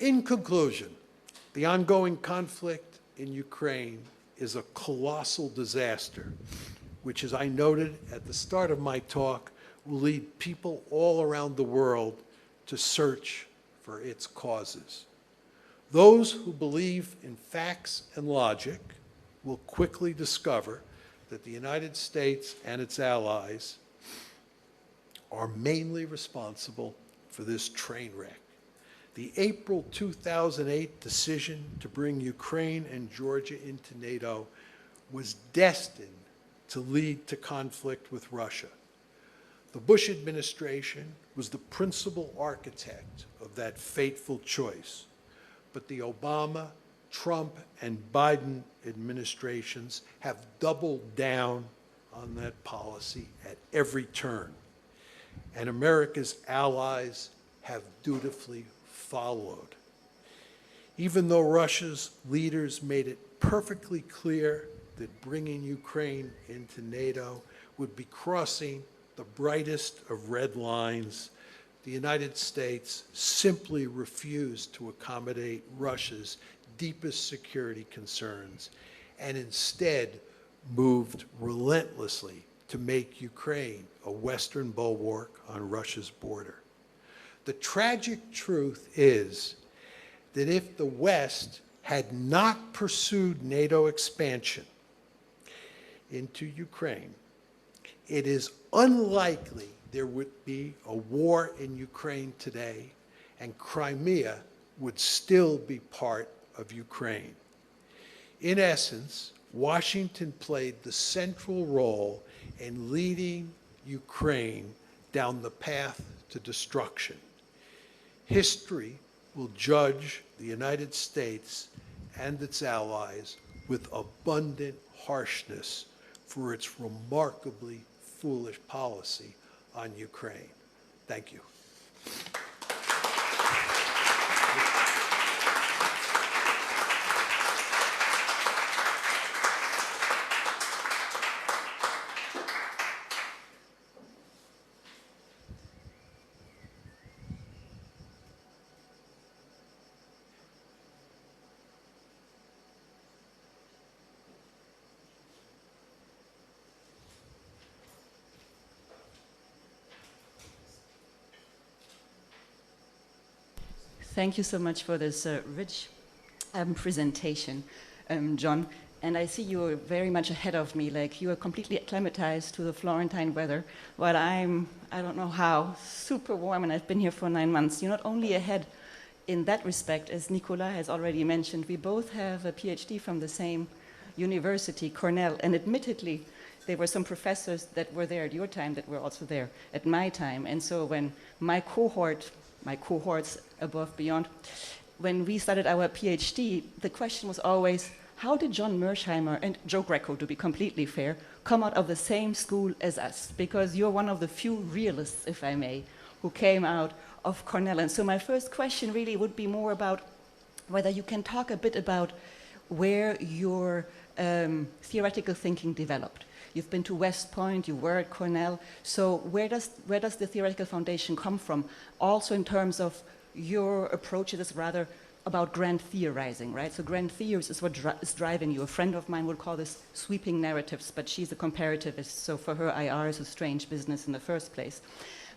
In conclusion, the ongoing conflict in Ukraine is a colossal disaster, which, as I noted at the start of my talk, will lead people all around the world to search for its causes. Those who believe in facts and logic will quickly discover that the United States and its allies are mainly responsible for this train wreck. The April 2008 decision to bring Ukraine and Georgia into NATO was destined to lead to conflict with Russia. The Bush administration was the principal architect of that fateful choice, but the Obama, Trump, and Biden administrations have doubled down on that policy at every turn, and America's allies have dutifully followed. Even though Russia's leaders made it perfectly clear that bringing Ukraine into NATO would be crossing the brightest of red lines, the United States simply refused to accommodate Russia's deepest security concerns and instead moved relentlessly to make Ukraine a Western bulwark on Russia's border. The tragic truth is that if the West had not pursued NATO expansion into Ukraine, it is unlikely there would be a war in Ukraine today, and Crimea would still be part of Ukraine. In essence, Washington played the central role in leading Ukraine down the path to destruction. History will judge the United States and its allies with abundant harshness for its remarkably foolish policy on Ukraine. Thank you. Thank you so much for this rich presentation, John. And I see you are very much ahead of me, like you are completely acclimatized to the Florentine weather, while I'm, I don't know how, super warm, and I've been here for 9 months. You're not only ahead in that respect, as Nicolas has already mentioned, we both have a PhD from the same university, Cornell, and admittedly, there were some professors that were there at your time that were also there at my time. And so when my cohorts above, beyond, when we started our PhD, the question was always, how did John Mearsheimer and Joe Greco, to be completely fair, come out of the same school as us? Because you're one of the few realists, if I may, who came out of Cornell. And so my first question really would be more about whether you can talk a bit about where your theoretical thinking developed. You've been to West Point, you were at Cornell, so where does the theoretical foundation come from? Also in terms of your approach, it is rather about grand theorizing, right? So grand theories is what is driving you. A friend of mine would call this sweeping narratives, but she's a comparativist, so for her IR is a strange business in the first place.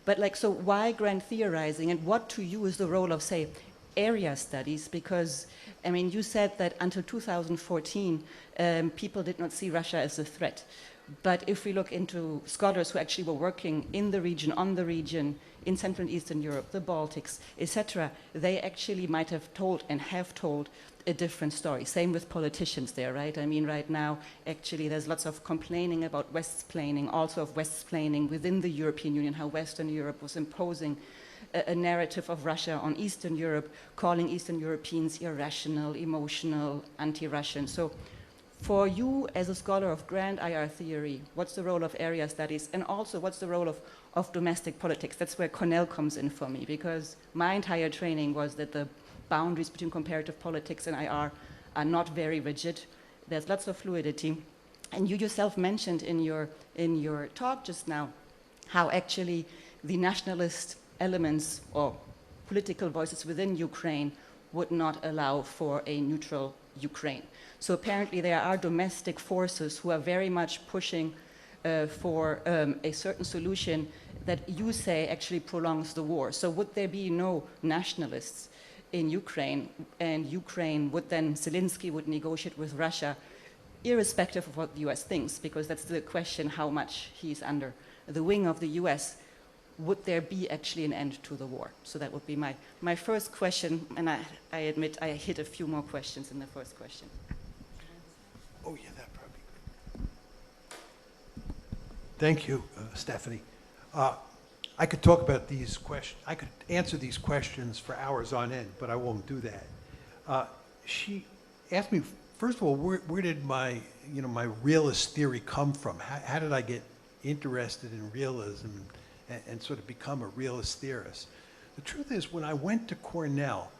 But like, so why grand theorizing, and what to you is the role of, say, area studies? Because, I mean, you said that until 2014, people did not see Russia as a threat. But if we look into scholars who actually were working in the region, on the region, in Central and Eastern Europe, the Baltics, etc., they actually might have told and have told a different story. Same with politicians there, right? I mean, right now, actually, there's lots of complaining about Westsplaining, also of Westsplaining within the European Union, how Western Europe was imposing a narrative of Russia on Eastern Europe, calling Eastern Europeans irrational, emotional, anti-Russian. So for you as a scholar of grand IR theory, what's the role of area studies, and also what's the role of domestic politics? That's where Cornell comes in for me, because my entire training was that the boundaries between comparative politics and IR are not very rigid. There's lots of fluidity. And you yourself mentioned in your talk just now how actually the nationalist elements or political voices within Ukraine would not allow for a neutral Ukraine. So apparently there are domestic forces who are very much pushing for a certain solution that you say actually prolongs the war. So would there be no nationalists in Ukraine, and Ukraine would then, Zelensky would negotiate with Russia, irrespective of what the US thinks, because that's the question, how much he's under the wing of the US, would there be actually an end to the war? So that would be my first question, and I admit I hit a few more questions in the first question. Oh, yeah, that'd probably be good. Thank you, Stephanie. I could talk about these questions. I could answer these questions for hours on end, but I won't do that. She asked me, first of all, where did my realist theory come from? How did I get interested in realism and sort of become a realist theorist? The truth is, when I went to Cornell,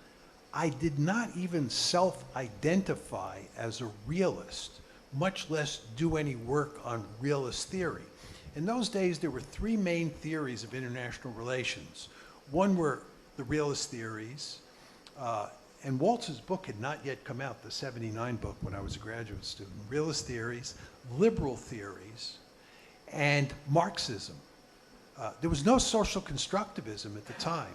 I did not even self-identify as a realist, much less do any work on realist theory. In those days, there were three main theories of international relations. One were the realist theories, and Waltz's book had not yet come out, the '79 book, when I was a graduate student. Realist theories, liberal theories, and Marxism. There was no social constructivism at the time.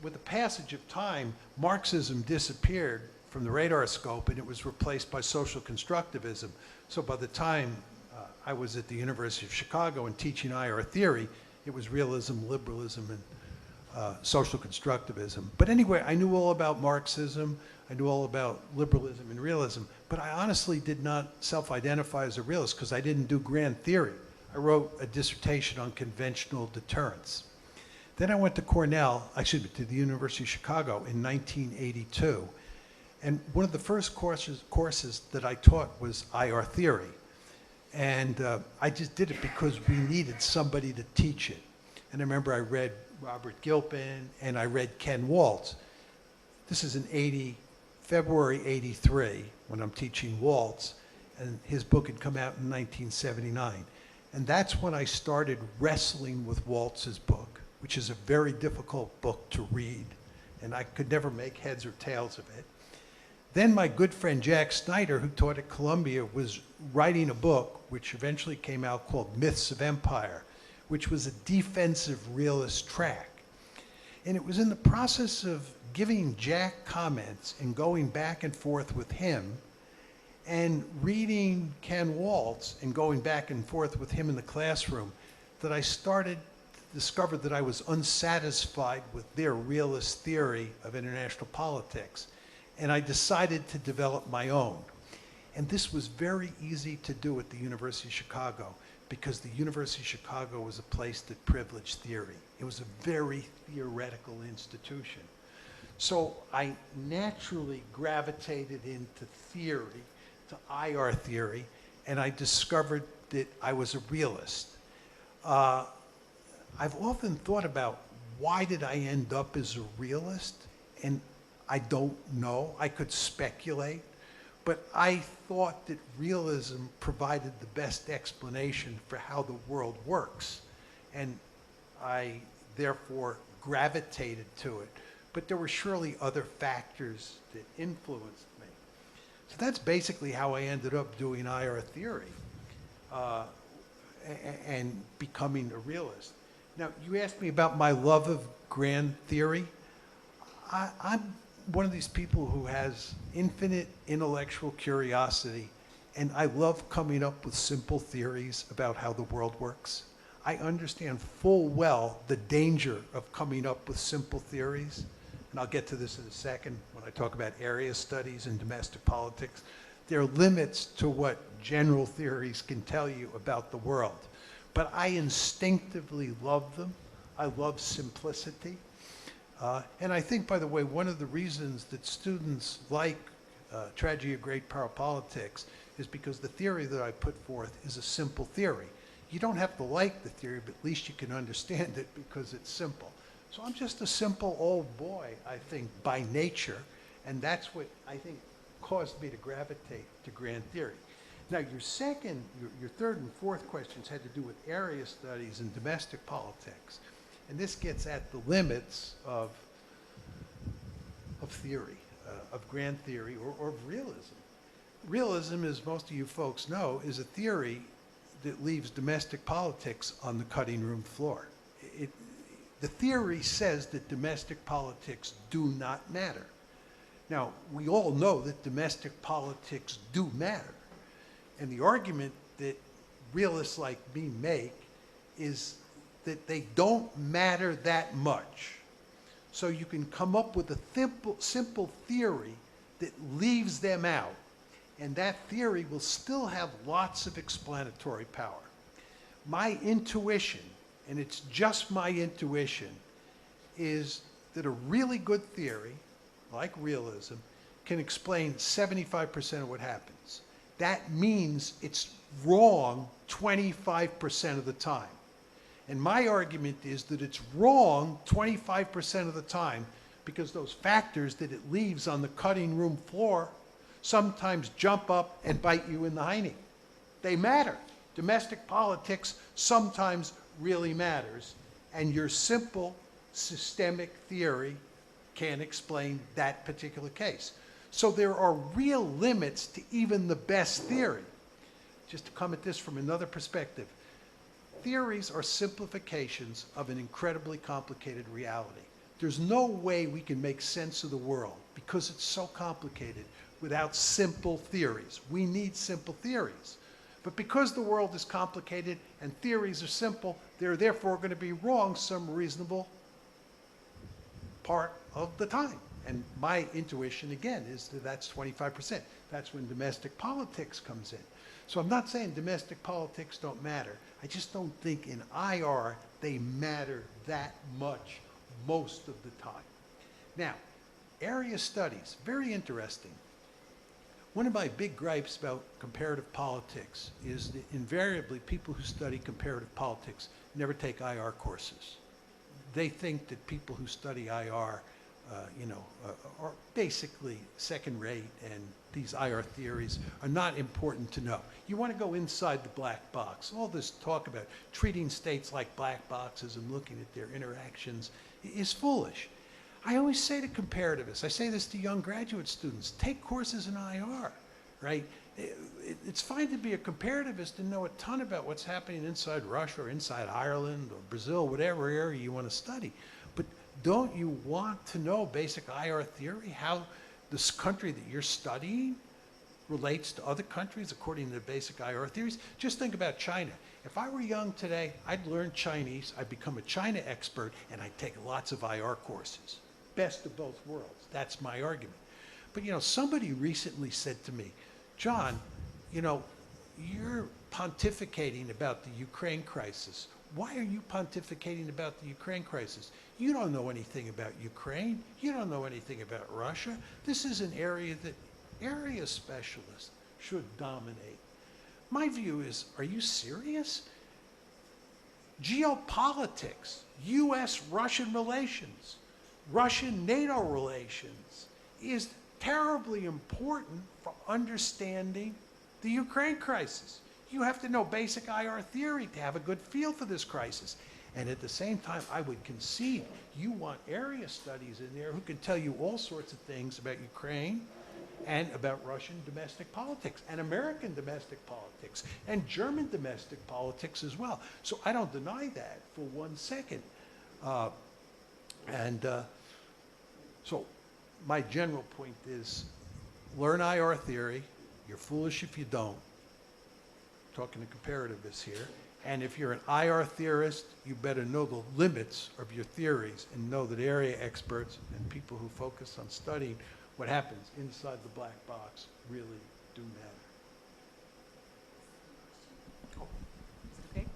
With the passage of time, Marxism disappeared from the radar scope and it was replaced by social constructivism. So by the time I was at the University of Chicago and teaching IR theory, it was realism, liberalism, and social constructivism. But anyway, I knew all about Marxism, I knew all about liberalism and realism, but I honestly did not self-identify as a realist because I didn't do grand theory. I wrote a dissertation on conventional deterrence. Then I went to Cornell, excuse me, to the University of Chicago in 1982. And one of the first courses that I taught was IR theory. And I just did it because we needed somebody to teach it. And I remember I read Robert Gilpin and I read Ken Waltz. This is in February '83 when I'm teaching Waltz, and his book had come out in 1979. And that's when I started wrestling with Waltz's book, which is a very difficult book to read, and I could never make heads or tails of it. Then my good friend Jack Snyder, who taught at Columbia, was writing a book which eventually came out called Myths of Empire, which was a defensive realist track. And it was in the process of giving Jack comments and going back and forth with him and reading Ken Waltz and going back and forth with him in the classroom that I started to discover that I was unsatisfied with their realist theory of international politics. And I decided to develop my own. And this was very easy to do at the University of Chicago because the University of Chicago was a place that privileged theory. It was a very theoretical institution. So I naturally gravitated into theory, to IR theory, and I discovered that I was a realist. I've often thought about why did I end up as a realist, and I don't know. I could speculate, but I thought that realism provided the best explanation for how the world works, and I therefore gravitated to it. But there were surely other factors that influenced me. So that's basically how I ended up doing IR theory and becoming a realist. Now, you asked me about my love of grand theory. I'm one of these people who has infinite intellectual curiosity, and I love coming up with simple theories about how the world works. I understand full well the danger of coming up with simple theories, and I'll get to this in a second when I talk about area studies and domestic politics. There are limits to what general theories can tell you about the world, but I instinctively love them. I love simplicity. And I think, by the way, one of the reasons that students like Tragedy of Great Power Politics is because the theory that I put forth is a simple theory. You don't have to like the theory, but at least you can understand it because it's simple. So I'm just a simple old boy, I think, by nature, and that's what I think caused me to gravitate to grand theory. Now, your third and fourth questions had to do with area studies and domestic politics. And this gets at the limits of theory. of grand theory or of realism. Realism, as most of you folks know, is a theory that leaves domestic politics on the cutting room floor. The theory says that domestic politics do not matter. Now, we all know that domestic politics do matter. And the argument that realists like me make is that they don't matter that much. So you can come up with a simple theory that leaves them out, and that theory will still have lots of explanatory power. My intuition, and it's just my intuition, is that a really good theory, like realism, can explain 75% of what happens. That means it's wrong 25% of the time. And my argument is that it's wrong 25% of the time because those factors that it leaves on the cutting room floor sometimes jump up and bite you in the hiney. They matter. Domestic politics sometimes really matters, and your simple systemic theory can't explain that particular case. So there are real limits to even the best theory. Just to come at this from another perspective, theories are simplifications of an incredibly complicated reality. There's no way we can make sense of the world because it's so complicated without simple theories. We need simple theories. But because the world is complicated and theories are simple, they're therefore going to be wrong some reasonable part of the time. And my intuition, again, is that that's 25%. That's when domestic politics comes in. So I'm not saying domestic politics don't matter. I just don't think in IR they matter that much most of the time. Now, area studies, very interesting. One of my big gripes about comparative politics is that invariably people who study comparative politics never take IR courses. They think that people who study IR are basically second-rate, and these IR theories are not important to know. You want to go inside the black box. All this talk about treating states like black boxes and looking at their interactions is foolish. I always say to comparativists, I say this to young graduate students, take courses in IR, right? It's fine to be a comparativist and know a ton about what's happening inside Russia or inside Ireland or Brazil, whatever area you want to study. But don't you want to know basic IR theory, how this country that you're studying relates to other countries according to the basic IR theories? Just think about China. If I were young today, I'd learn Chinese, I'd become a China expert, and I'd take lots of IR courses. Best of both worlds. That's my argument. But somebody recently said to me, John, you're pontificating about the Ukraine crisis. Why are you pontificating about the Ukraine crisis? You don't know anything about Ukraine. You don't know anything about Russia. This is an area that area specialists should dominate. My view is, are you serious? Geopolitics, U.S.-Russian relations, Russian-NATO relations is terribly important for understanding the Ukraine crisis. You have to know basic IR theory to have a good feel for this crisis. And at the same time, I would concede you want area studies in there who can tell you all sorts of things about Ukraine and about Russian domestic politics and American domestic politics and German domestic politics as well. So I don't deny that for 1 second. So my general point is learn IR theory. You're foolish if you don't. Talking to comparativists here. And if you're an IR theorist, you better know the limits of your theories and know that area experts and people who focus on studying what happens inside the black box really do matter. Okay.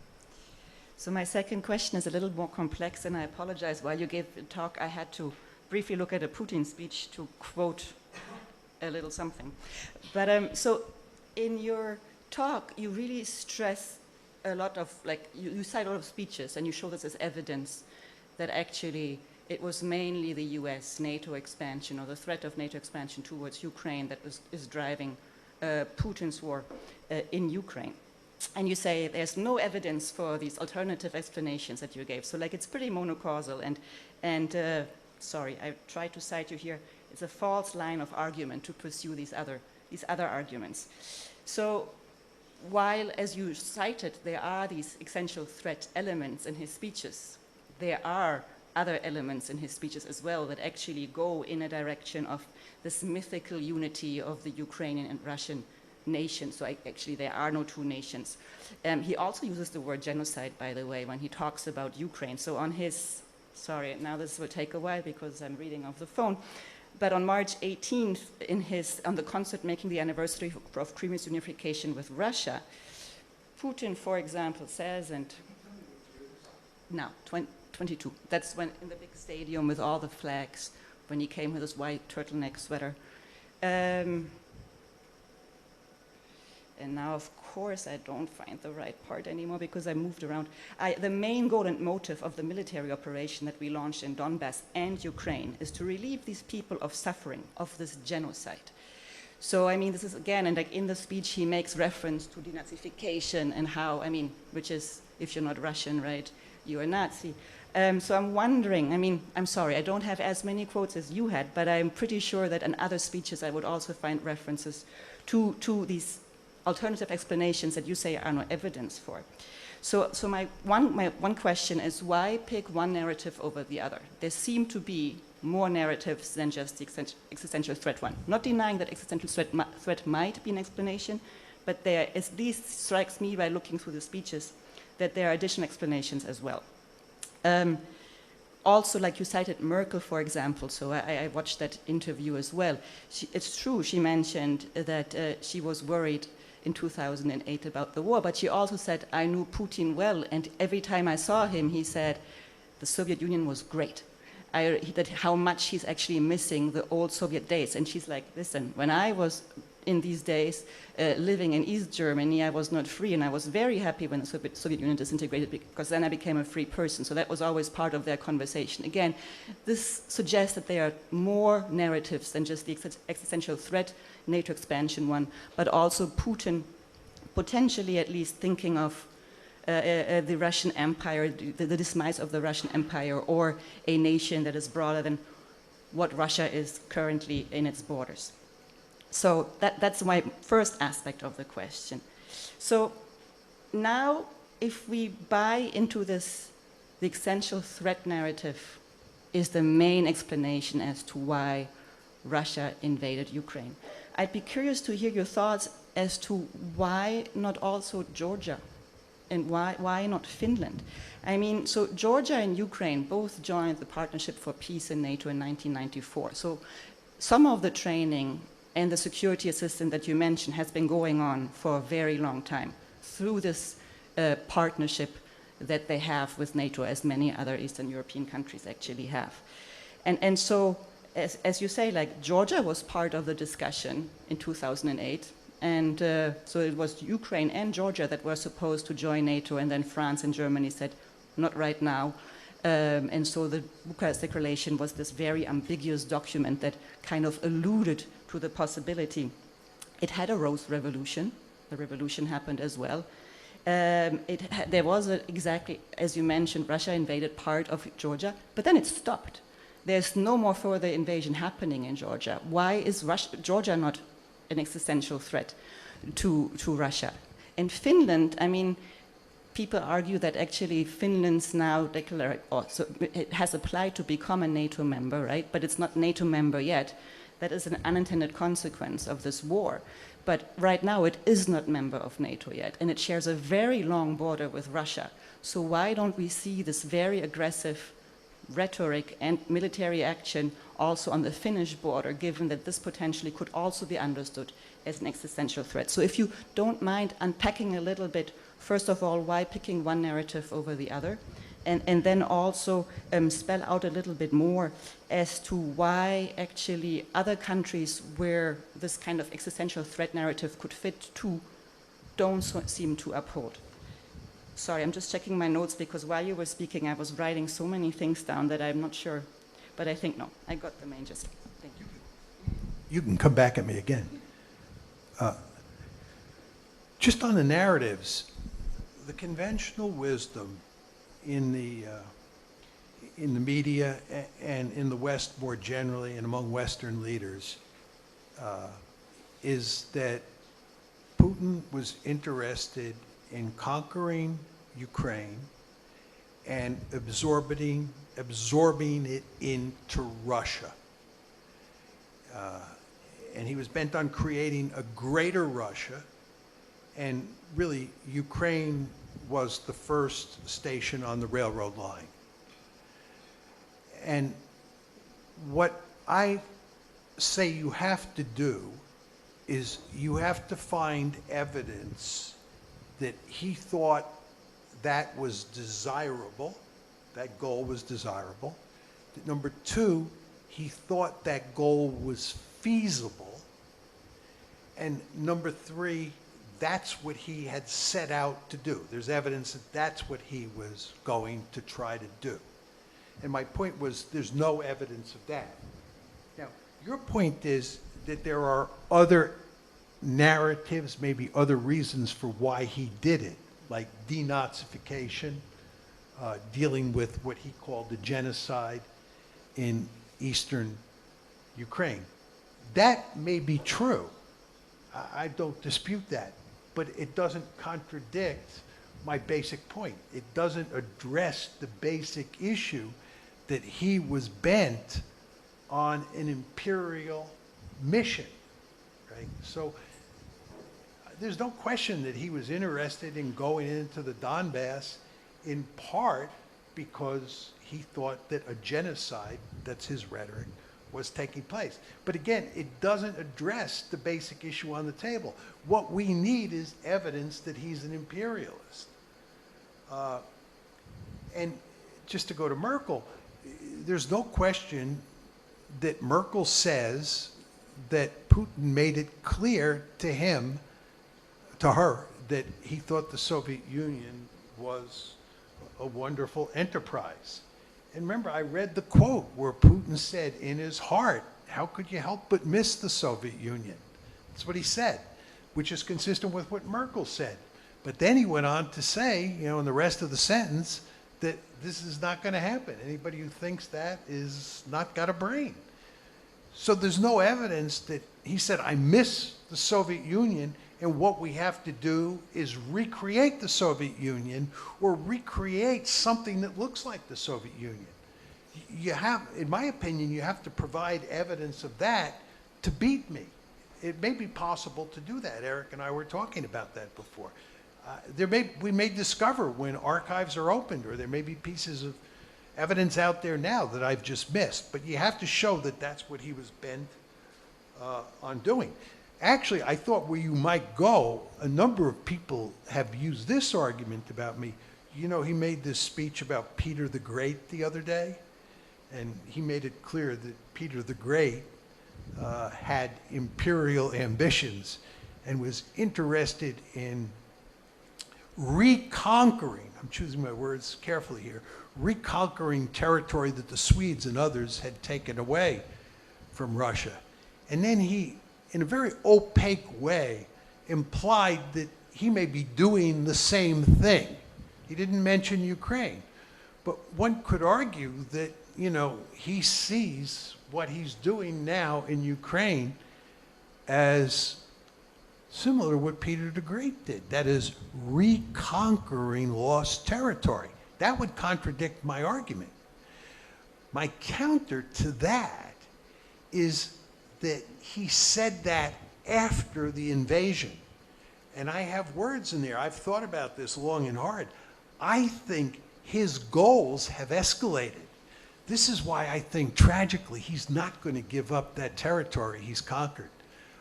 So my second question is a little more complex, and I apologize. While you gave the talk, I had to briefly look at a Putin speech to quote a little something. But so in your talk, you really stress a lot of, you cite a lot of speeches, and you show this as evidence that actually it was mainly the US NATO expansion or the threat of NATO expansion towards Ukraine that is driving Putin's war in Ukraine. And you say there's no evidence for these alternative explanations that you gave. So it's pretty monocausal. And sorry, I tried to cite you here. it's a false line of argument to pursue these other arguments. So while, as you cited, there are these essential threat elements in his speeches, there are other elements in his speeches as well that actually go in a direction of this mythical unity of the Ukrainian and Russian nation. So actually there are no two nations. He also uses the word genocide, by the way, when he talks about Ukraine. So on his, sorry, now this will take a while because I'm reading off the phone, but on March 18th, on the concert marking the anniversary of Crimea's unification with Russia, Putin, for example, says, and now, 22. That's when, in the big stadium with all the flags, when he came with his white turtleneck sweater. And now, of course, I don't find the right part anymore because I moved around. The main goal and motive of the military operation that we launched in Donbass and Ukraine is to relieve these people of suffering, of this genocide. So, I mean, this is, again, and like in the speech, he makes reference to denazification and how, I mean, which is, if you're not Russian, right, you're a Nazi. So I'm wondering, I mean, I'm sorry, I don't have as many quotes as you had, but I'm pretty sure that in other speeches I would also find references to these alternative explanations that you say are no evidence for. So my one question is, why pick one narrative over the other? There seem to be more narratives than just the existential threat one. Not denying that existential threat might be an explanation, but there at least strikes me by looking through the speeches that there are additional explanations as well. Also, like you cited Merkel, for example, so I watched that interview as well. It's true, she mentioned that she was worried in 2008 about the war, but she also said, I knew Putin well, and every time I saw him, he said, the Soviet Union was great. That how much he's actually missing the old Soviet days. And she's like, listen, when I was in these days living in East Germany, I was not free, and I was very happy when the Soviet Union disintegrated because then I became a free person. So that was always part of their conversation. Again, this suggests that there are more narratives than just the existential threat, NATO expansion one, but also Putin potentially at least thinking of the Russian Empire, the demise of the Russian Empire, or a nation that is broader than what Russia is currently in its borders. So that's my first aspect of the question. So now, if we buy into this, the essential threat narrative is the main explanation as to why Russia invaded Ukraine. I'd be curious to hear your thoughts as to why not also Georgia, and why not Finland? I mean, so Georgia and Ukraine both joined the Partnership for Peace in NATO in 1994. So some of the training and the security assistance that you mentioned has been going on for a very long time through this partnership that they have with NATO, as many other Eastern European countries actually have. And so, as you say, like Georgia was part of the discussion in 2008. And so it was Ukraine and Georgia that were supposed to join NATO, and then France and Germany said, not right now. And so the Bucharest Declaration was this very ambiguous document that kind of alluded to the possibility. It had a Rose Revolution. The revolution happened as well. There was exactly, as you mentioned, Russia invaded part of Georgia, but then it stopped. There's no more further invasion happening in Georgia. Why is Georgia not an existential threat to Russia? And Finland, I mean, people argue that actually Finland's now it has applied to become a NATO member, right? But it's not NATO member yet. That is an unintended consequence of this war. But right now it is not member of NATO yet, and it shares a very long border with Russia. So why don't we see this very aggressive rhetoric and military action also on the Finnish border, given that this potentially could also be understood as an existential threat? So if you don't mind unpacking a little bit, first of all, why picking one narrative over the other, and then also spell out a little bit more as to why actually other countries where this kind of existential threat narrative could fit to don't seem to uphold. Sorry, I'm just checking my notes because while you were speaking, I was writing so many things down that I'm not sure, but I think, no, I got the main gist. Thank you. You can come back at me again. Just on the narratives, the conventional wisdom in in the media and in the West more generally and among Western leaders is that Putin was interested in conquering Ukraine and absorbing it into Russia. And he was bent on creating a greater Russia, and really Ukraine was the first station on the railroad line. And what I say you have to do is you have to find evidence that he thought that was desirable, that goal was desirable. Number two, he thought that goal was feasible. And number three, that's what he had set out to do. There's evidence that that's what he was going to try to do. And my point was, there's no evidence of that. Now, your point is that there are other narratives, maybe other reasons for why he did it, like denazification, dealing with what he called the genocide in eastern Ukraine. That may be true. I don't dispute that, but it doesn't contradict my basic point. It doesn't address the basic issue that he was bent on an imperial mission, right? So there's no question that he was interested in going into the Donbass in part because he thought that a genocide, that's his rhetoric, was taking place. But again, it doesn't address the basic issue on the table. What we need is evidence that he's an imperialist. And just to go to Merkel, there's no question that Merkel says that Putin made it clear to him, to her, that he thought the Soviet Union was a wonderful enterprise. And remember, I read the quote where Putin said in his heart, how could you help but miss the Soviet Union? That's what he said, which is consistent with what Merkel said. But then he went on to say, you know, in the rest of the sentence, that this is not going to happen. Anybody who thinks that is not got a brain. So there's no evidence that he said, I miss the Soviet Union, and what we have to do is recreate the Soviet Union or recreate something that looks like the Soviet Union. You have, in my opinion, you have to provide evidence of that to beat me. It may be possible to do that. Eric and I were talking about that before. We may discover when archives are opened, or there may be pieces of evidence out there now that I've just missed. But you have to show that that's what he was bent on doing. Actually, I thought where you might go, a number of people have used this argument about me. You know, he made this speech about Peter the Great the other day, and he made it clear that Peter the Great had imperial ambitions and was interested in reconquering, I'm choosing my words carefully here, reconquering territory that the Swedes and others had taken away from Russia. And then he, in a very opaque way, implied that he may be doing the same thing. He didn't mention Ukraine. But one could argue that, you know, he sees what he's doing now in Ukraine as similar to what Peter the Great did. That is, reconquering lost territory. That would contradict my argument. My counter to that is that he said that after the invasion. And I have words in there. I've thought about this long and hard. I think his goals have escalated. This is why I think, tragically, he's not going to give up that territory he's conquered.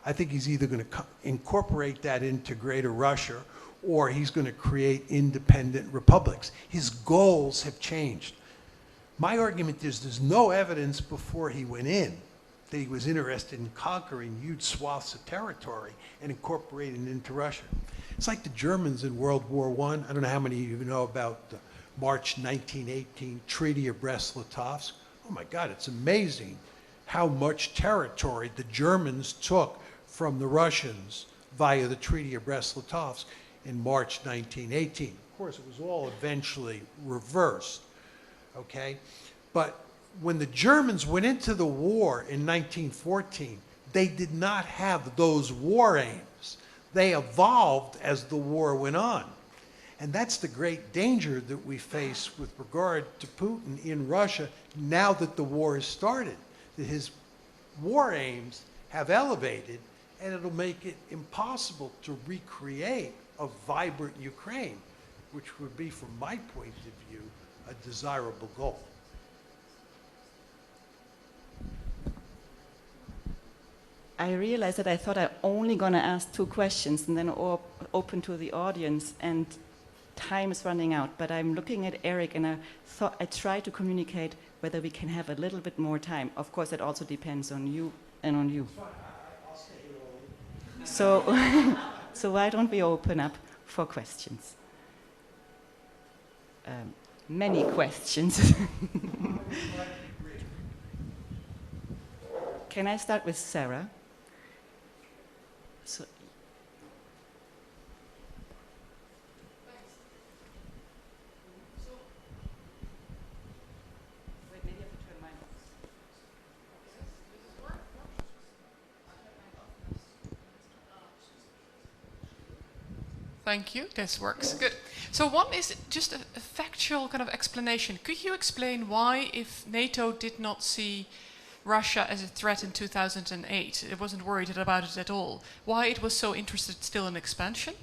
I think he's either going to incorporate that into Greater Russia, or he's going to create independent republics. His goals have changed. My argument is there's no evidence before he went in that he was interested in conquering huge swaths of territory and incorporating it into Russia. It's like the Germans in World War I. I don't know how many of you know about the March 1918 Treaty of Brest-Litovsk. Oh my God, it's amazing how much territory the Germans took from the Russians via the Treaty of Brest-Litovsk in March 1918. Of course, it was all eventually reversed, okay? But when the Germans went into the war in 1914, they did not have those war aims. They evolved as the war went on. And that's the great danger that we face with regard to Putin in Russia now that the war has started, that his war aims have elevated, and it'll make it impossible to recreate a vibrant Ukraine, which would be, from my point of view, a desirable goal. I realized that I thought I only going to ask 2 questions and then open to the audience, and time is running out. But I'm looking at Eric, and I thought I tried to communicate whether we can have a little bit more time. Of course, it also depends on you and on you. I'll stay early. So, so why don't we open up for questions? Many questions. Can I start with Sarah? So, wait, maybe I have to turn mine off. Thank you. This works. Good. So one is just a factual kind of explanation. Could you explain why, if NATO did not see Russia as a threat in 2008, it wasn't worried about it at all, why it was so interested still in expansion?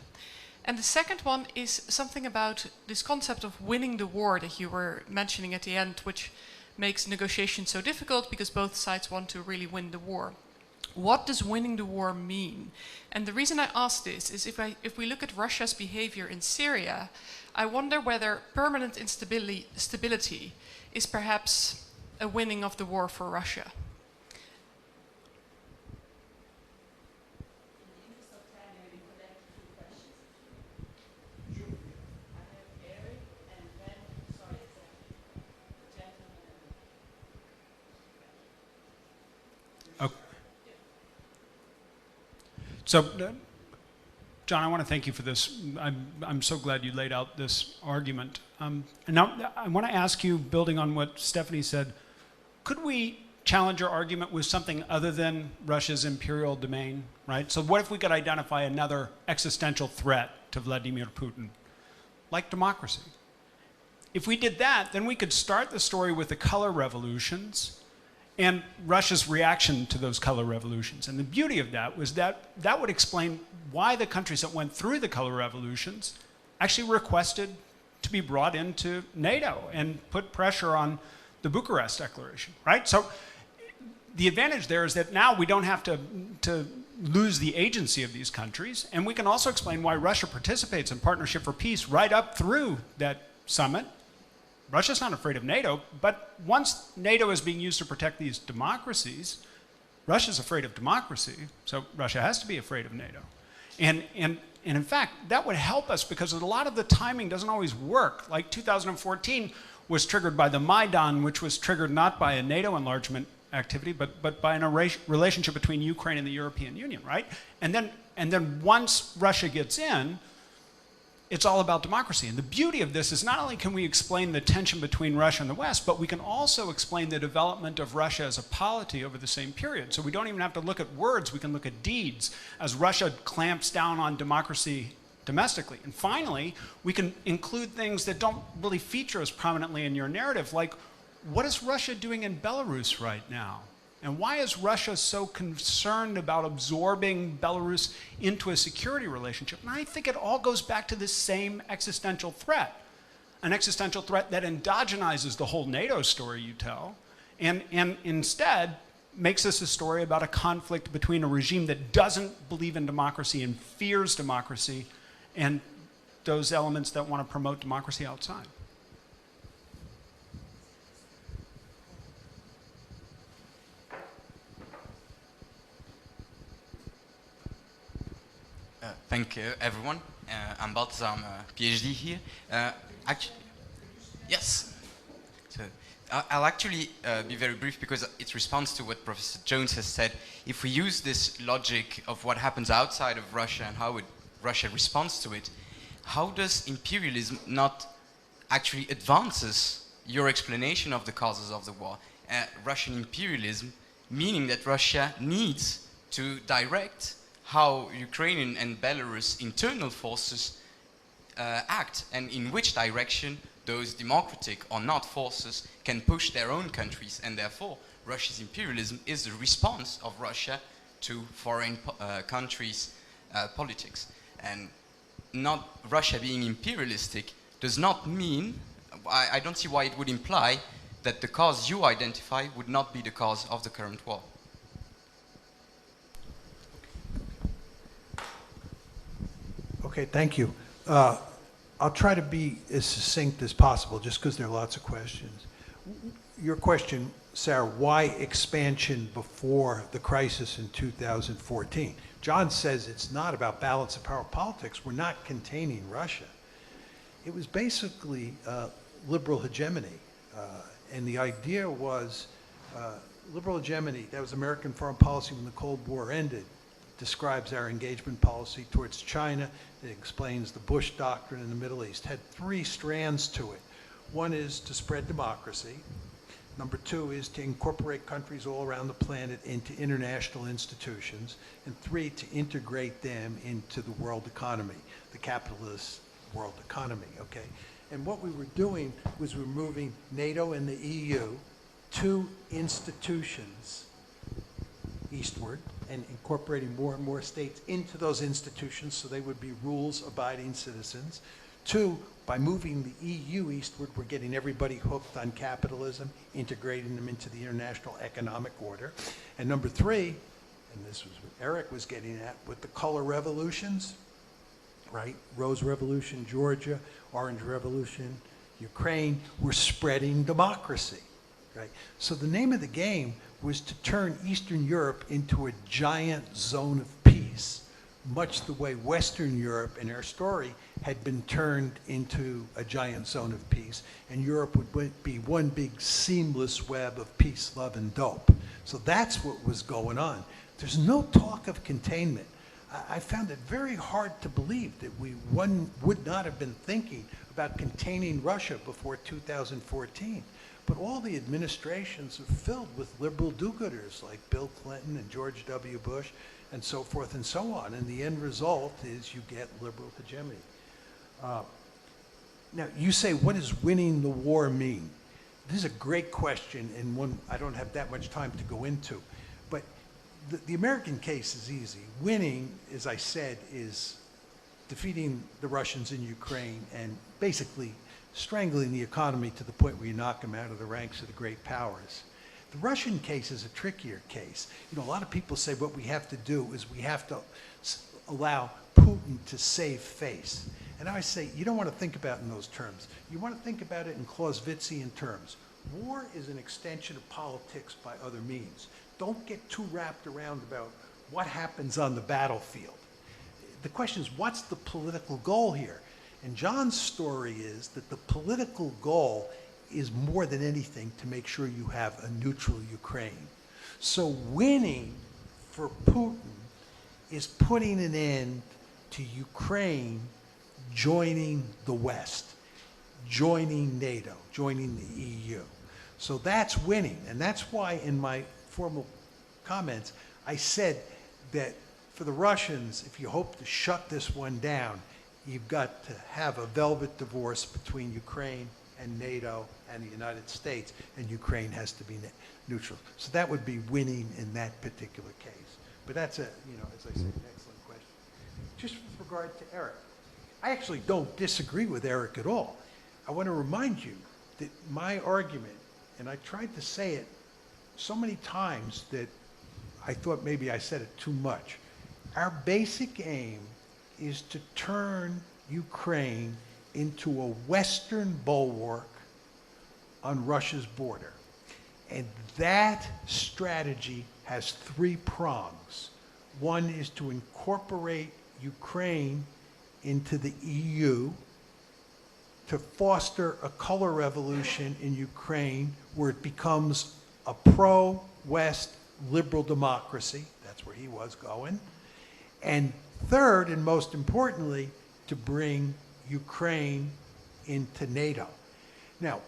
And the second one is something about this concept of winning the war that you were mentioning at the end, which makes negotiations so difficult because both sides want to really win the war. What does winning the war mean? And the reason I ask this is if we look at Russia's behavior in Syria, I wonder whether permanent stability is perhaps a winning of the war for Russia. So, John, I want to thank you for this. I'm so glad you laid out this argument. And now I want to ask you, building on what Stephanie said, could we challenge your argument with something other than Russia's imperial domain, right? So what if we could identify another existential threat to Vladimir Putin, like democracy? If we did that, then we could start the story with the color revolutions and Russia's reaction to those color revolutions. And the beauty of that was that that would explain why the countries that went through the color revolutions actually requested to be brought into NATO and put pressure on the Bucharest Declaration, right? So the advantage there is that now we don't have to lose the agency of these countries, and we can also explain why Russia participates in Partnership for Peace right up through that summit. Russia's not afraid of NATO, but once NATO is being used to protect these democracies, Russia's afraid of democracy, so Russia has to be afraid of NATO. And in fact, that would help us because a lot of the timing doesn't always work. Like 2014 was triggered by the Maidan, which was triggered not by a NATO enlargement activity, but by a relationship between Ukraine and the European Union, right? And then once Russia gets in, it's all about democracy. And the beauty of this is not only can we explain the tension between Russia and the West, but we can also explain the development of Russia as a polity over the same period. So we don't even have to look at words, we can look at deeds as Russia clamps down on democracy domestically. And finally, we can include things that don't really feature as prominently in your narrative, like what is Russia doing in Belarus right now? And why is Russia so concerned about absorbing Belarus into a security relationship? And I think it all goes back to this same existential threat, an existential threat that endogenizes the whole NATO story you tell, and instead makes this a story about a conflict between a regime that doesn't believe in democracy and fears democracy, and those elements that want to promote democracy outside. Thank you, everyone. I'm Balthazar, I'm a PhD here. Actually, yes. So I'll actually be very brief because it responds to what Professor Jones has said. If we use this logic of what happens outside of Russia and how Russia responds to it, how does imperialism not actually advances your explanation of the causes of the war, Russian imperialism, meaning that Russia needs to direct how Ukrainian and Belarus internal forces act, and in which direction those democratic or not forces can push their own countries, and therefore Russia's imperialism is the response of Russia to foreign countries' politics. And not Russia being imperialistic does not mean, I don't see why it would imply that the cause you identify would not be the cause of the current war. Okay, thank you. I'll try to be as succinct as possible, just because there are lots of questions. Your question, Sarah, why expansion before the crisis in 2014? John says it's not about balance of power politics. We're not containing Russia. It was basically liberal hegemony. And the idea was liberal hegemony, that was American foreign policy when the Cold War ended, describes our engagement policy towards China. It explains the Bush doctrine in the Middle East. Had three strands to it. One is to spread democracy. Number two is to incorporate countries all around the planet into international institutions. And three, to integrate them into the world economy, the capitalist world economy, okay? And what we were doing was we were moving NATO and the EU, two institutions eastward, and incorporating more and more states into those institutions so they would be rules-abiding citizens. Two, by moving the EU eastward, we're getting everybody hooked on capitalism, integrating them into the international economic order. And number three, and this was what Eric was getting at, with the color revolutions, right? Rose Revolution, Georgia, Orange Revolution, Ukraine, we're spreading democracy, right? So the name of the game was to turn Eastern Europe into a giant zone of peace, much the way Western Europe in our story had been turned into a giant zone of peace, and Europe would be one big seamless web of peace, love, and dope. So that's what was going on. There's no talk of containment. I found it very hard to believe that one would not have been thinking about containing Russia before 2014. But all the administrations are filled with liberal do-gooders like Bill Clinton and George W. Bush and so forth and so on. And the end result is you get liberal hegemony. Now, you say, what does winning the war mean? This is a great question, and one I don't have that much time to go into. But the American case is easy. Winning, as I said, is defeating the Russians in Ukraine and basically strangling the economy to the point where you knock them out of the ranks of the great powers. The Russian case is a trickier case. You know, a lot of people say what we have to do is we have to allow Putin to save face. And I say, you don't want to think about it in those terms. You want to think about it in Clausewitzian terms. War is an extension of politics by other means. Don't get too wrapped around about what happens on the battlefield. The question is, what's the political goal here? And John's story is that the political goal is more than anything to make sure you have a neutral Ukraine. So winning for Putin is putting an end to Ukraine joining the West, joining NATO, joining the EU. So that's winning. And that's why in my formal comments, I said that for the Russians, if you hope to shut this one down, you've got to have a velvet divorce between Ukraine and NATO and the United States, and Ukraine has to be neutral. So that would be winning in that particular case. But that's a, you know, as I said, an excellent question. Just with regard to Eric, I actually don't disagree with Eric at all. I want to remind you that my argument, and I tried to say it so many times that I thought maybe I said it too much. Our basic aim is to turn Ukraine into a Western bulwark on Russia's border. And that strategy has three prongs. One is to incorporate Ukraine into the EU, to foster a color revolution in Ukraine where it becomes a pro-West liberal democracy. That's where he was going. And third, and most importantly, to bring Ukraine into NATO. Now,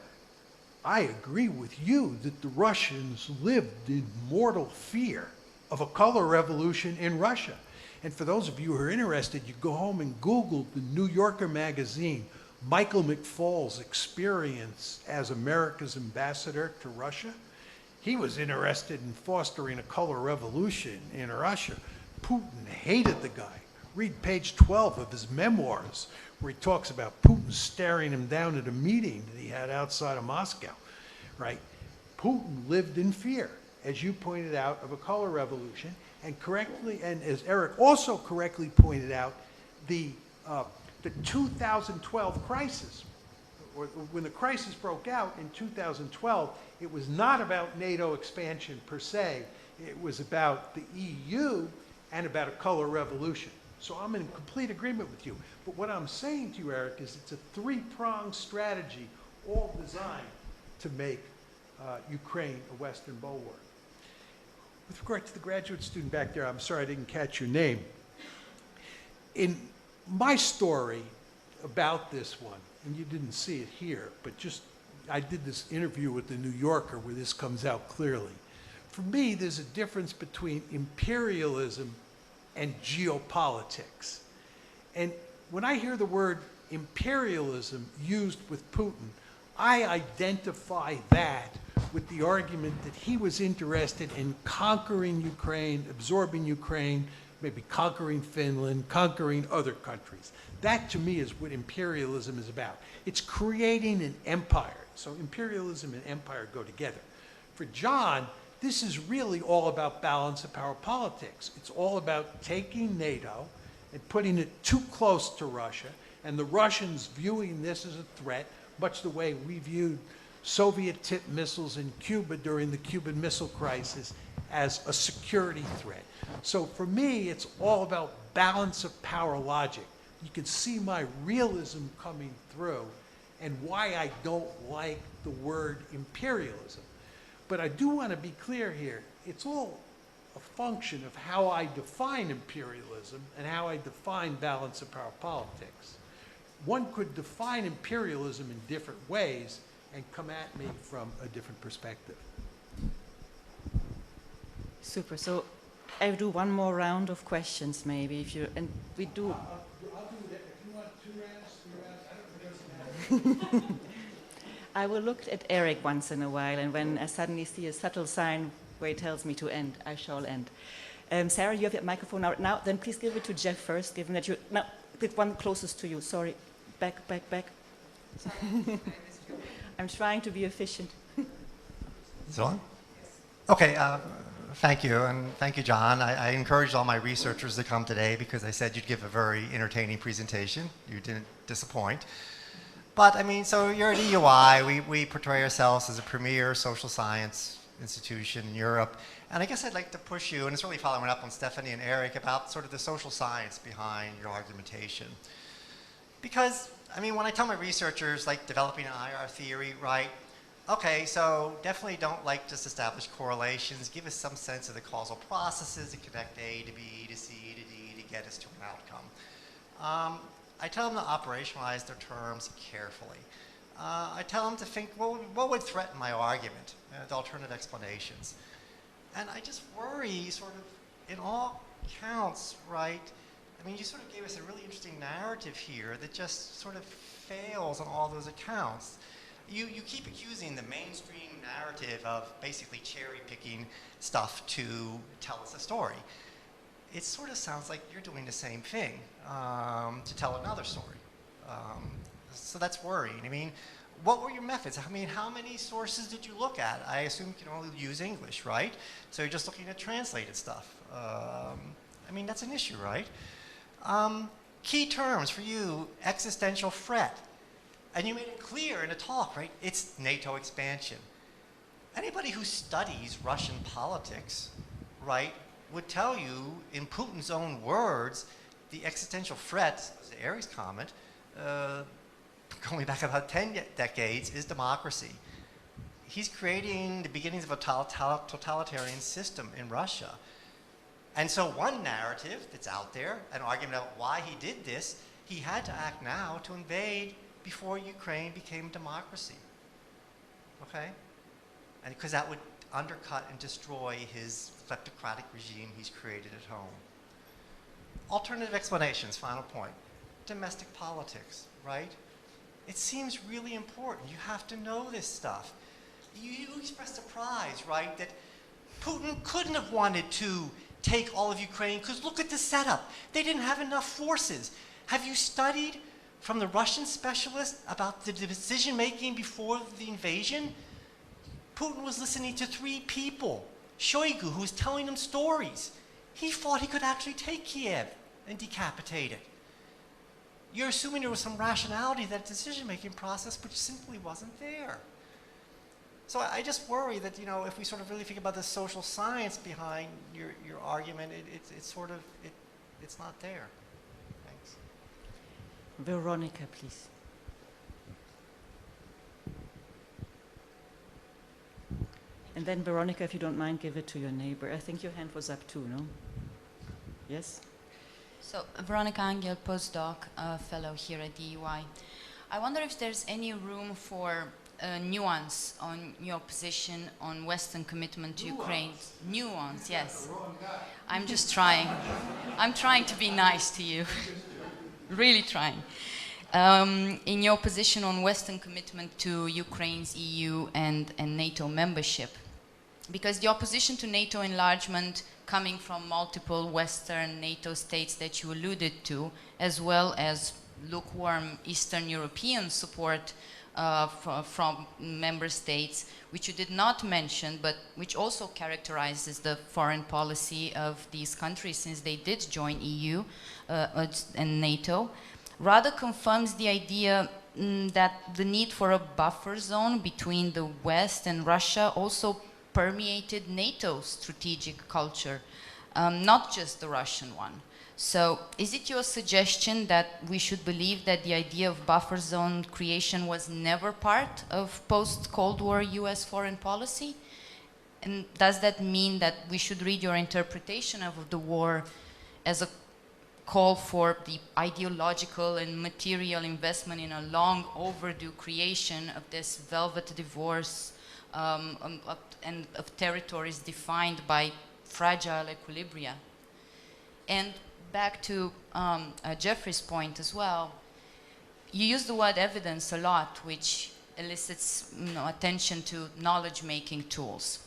I agree with you that the Russians lived in mortal fear of a color revolution in Russia. And for those of you who are interested, you go home and Google the New Yorker magazine, Michael McFaul's experience as America's ambassador to Russia. He was interested in fostering a color revolution in Russia. Putin hated the guy. Read page 12 of his memoirs, where he talks about Putin staring him down at a meeting that he had outside of Moscow, right? Putin lived in fear, as you pointed out, of a color revolution, and correctly, and as Eric also correctly pointed out, the 2012 crisis, or when the crisis broke out in 2012, it was not about NATO expansion per se. It was about the EU and about a color revolution. So I'm in complete agreement with you. But what I'm saying to you, Eric, is it's a three-pronged strategy, all designed to make Ukraine a Western bulwark. With regard to the graduate student back there, I'm sorry I didn't catch your name. In my story about this one, and you didn't see it here, but just I did this interview with the New Yorker where this comes out clearly. For me, there's a difference between imperialism and geopolitics. And when I hear the word imperialism used with Putin, I identify that with the argument that he was interested in conquering Ukraine, absorbing Ukraine, maybe conquering Finland, conquering other countries. That to me is what imperialism is about. It's creating an empire. So imperialism and empire go together. For John, this is really all about balance of power politics. It's all about taking NATO and putting it too close to Russia, and the Russians viewing this as a threat, much the way we viewed Soviet-tipped missiles in Cuba during the Cuban Missile Crisis as a security threat. So for me, it's all about balance of power logic. You can see my realism coming through and why I don't like the word imperialism. But I do want to be clear here. It's all a function of how I define imperialism and how I define balance of power politics. One could define imperialism in different ways and come at me from a different perspective. Super. So I'll do one more round of questions, maybe, if you, and we do. I'll do that. If you want 2 rounds, 3 rounds, I don't know. It doesn't matter. I will look at Eric once in a while, and when I suddenly see a subtle sign where he tells me to end, I shall end. Sarah, you have your microphone out now. Then please give it to Jeff first, given that you, no, the one closest to you. Sorry. Back. I'm trying to be efficient. Is it on? Okay, thank you, and thank you, John. I encouraged all my researchers to come today because I said you'd give a very entertaining presentation. You didn't disappoint. But, I mean, so you're at EUI. We portray ourselves as a premier social science institution in Europe. And I guess I'd like to push you, and it's really following up on Stephanie and Eric, about sort of the social science behind your argumentation. Because, I mean, when I tell my researchers, like, developing an IR theory, right, okay, so definitely don't, like, just establish correlations. Give us some sense of the causal processes that connect A to B to C to D to get us to an outcome. I tell them to operationalize their terms carefully. I tell them to think, well, what would threaten my argument, the alternative explanations. And I just worry, sort of, in all counts, right, I mean, you sort of gave us a really interesting narrative here that just sort of fails on all those accounts. You keep accusing the mainstream narrative of basically cherry-picking stuff to tell us a story. It sort of sounds like you're doing the same thing to tell another story. So that's worrying. I mean, what were your methods? I mean, how many sources did you look at? I assume you can only use English, right? So you're just looking at translated stuff. I mean, that's an issue, right? Key terms for you, existential threat. And you made it clear in a talk, right? It's NATO expansion. Anybody who studies Russian politics, right, would tell you, in Putin's own words, the existential threat, was Eric's comment, going back about 10 decades, is democracy. He's creating the beginnings of a totalitarian system in Russia. And so one narrative that's out there, an argument about why he did this, he had to act now to invade before Ukraine became democracy. okay? And because that would undercut and destroy his kleptocratic regime he's created at home. Alternative explanations, final point. Domestic politics, right? It seems really important. You have to know this stuff. You expressed surprise, right, that Putin couldn't have wanted to take all of Ukraine because look at the setup. They didn't have enough forces. Have you studied from the Russian specialist about the decision-making before the invasion? Putin was listening to 3 people. Shoigu, who was telling him stories. He thought he could actually take Kiev and decapitate it. You're assuming there was some rationality in that decision-making process, which simply wasn't there. So I just worry that, you know, if we sort of really think about the social science behind your argument, it's sort of, it's not there. Thanks. Veronica, please. And then Veronica, if you don't mind, give it to your neighbor. I think your hand was up too, no? Yes? So, Veronica Angel, postdoc, fellow here at the UI. I wonder if there's any room for nuance on your position on Western commitment to Ukraine. Nuance, yes. I'm just trying. I'm trying to be nice to you. Really trying. In your position on Western commitment to Ukraine's EU and NATO membership. Because the opposition to NATO enlargement coming from multiple Western NATO states that you alluded to, as well as lukewarm Eastern European support from member states, which you did not mention, but which also characterizes the foreign policy of these countries since they did join EU and NATO, rather confirms the idea that the need for a buffer zone between the West and Russia also permeated NATO's strategic culture, not just the Russian one. So is it your suggestion that we should believe that the idea of buffer zone creation was never part of post-Cold War US foreign policy? And does that mean that we should read your interpretation of the war as a call for the ideological and material investment in a long overdue creation of this velvet divorce and of territories defined by fragile equilibria? And back to Jeffrey's point as well, you use the word evidence a lot, which elicits attention to knowledge-making tools.